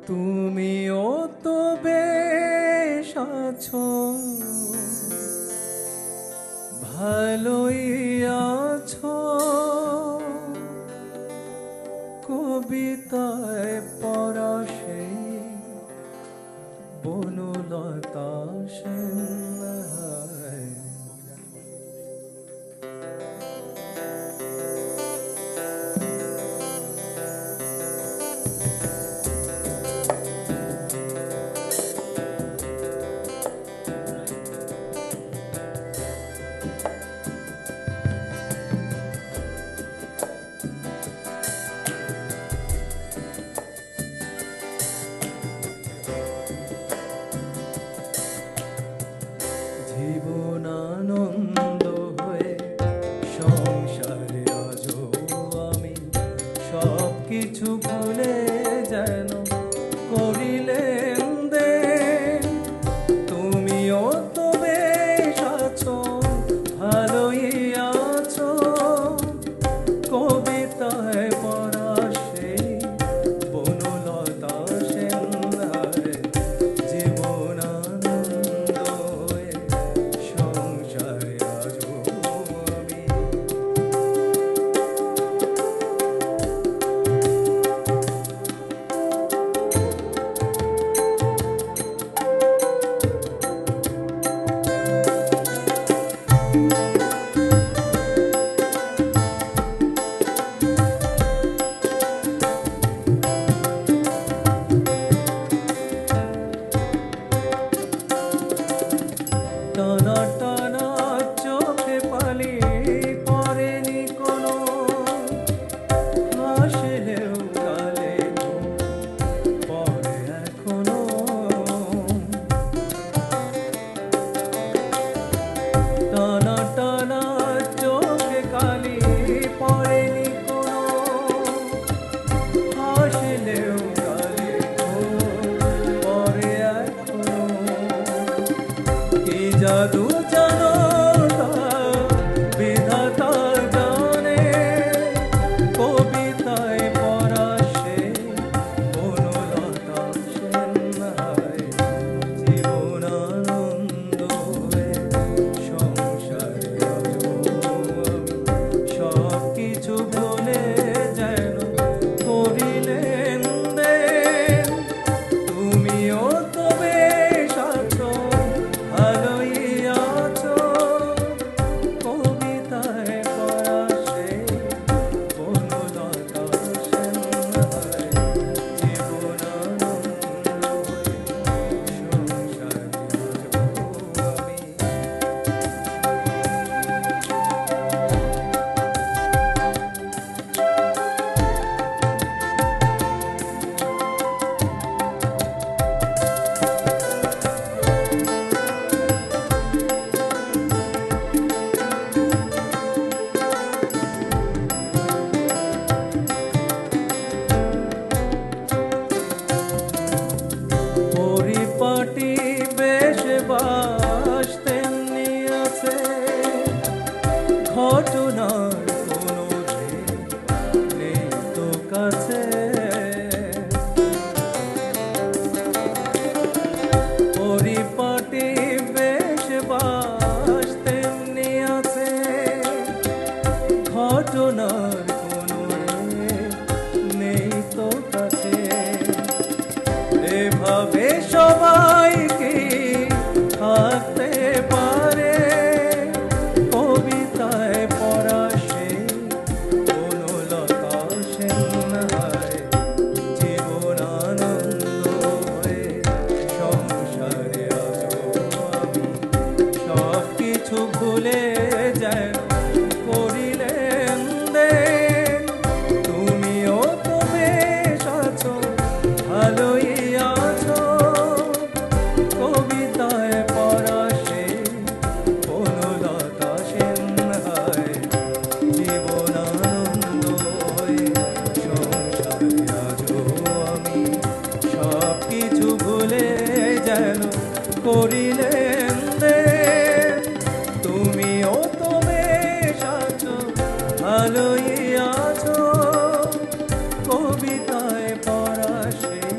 তুমিও তো বেশ আছো, ভালোই আছো। কবিতায় পড়া সেই বনলতা সেন। জীবনানন্দ হয়ে সংসারে আজও আমি সব কিছু ভুলে যেন করিলেন দেন। তুমিও তো বেশ আছো, ভালোই আছো। কবিতায় পড়া সেই বনলতা সেন। জীবনানন্দ হয়ে সংসারে আজও আমি। টানা টানা চোখে পালি পড়েনি কোনো, হাসলেও গালে পড়ে এখনো। টানা টানা চোখে কালি পড়েনি কোনো, হাসলেও গালে পড়ে এখনো। কি জাদু জানো বিধাতা জানে, কবিতায় পড়া সেই বনলতা সেন। জীবনানন্দ হয়ে সংসারে আজও আমি সব কিছু ভুলে যেন করিলেন দেন। তুমিও তো বেশ আছো, ভালোই আছো। কবিতায় পড়া সেই বনলতা সেন। জীবনানন্দ হয়ে সংসারে আজও আমি। পরিপাটি বেশ বাসতেন নিয়েছে, ঘটনার কোনো নেই তো কাছে। পরিপাটি বেশ বাসতেন নিয়েছে, ঘটনার কোনো নেই তো কাছে। এভাবে সবাই কি থাকতে পারে, কবিতায় পড়া সেই বনলতা সেন। জীবনানন্দ হয়ে সংসারে আজও আমি সব কিছু ভুলে যেন করিলেন দেন। তুমিও তো বেশ আছো, ভালোই আছো। কবিতায় পড়া সেই বনলতা সেন। জীবনানন্দ হয়ে সংসারে আজও আমি সব কিছু ভুলে যেন করিলেন দেন। তুমিও তো বেশ আছো, ভালোই আছো। কবিতায় পড়া সেই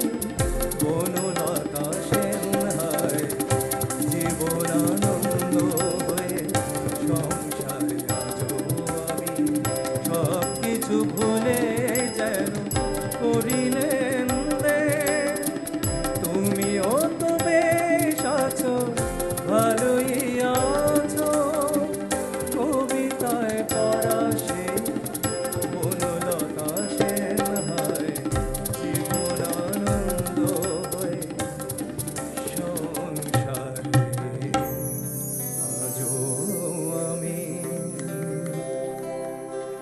কিছু ভুলে যেন করিলে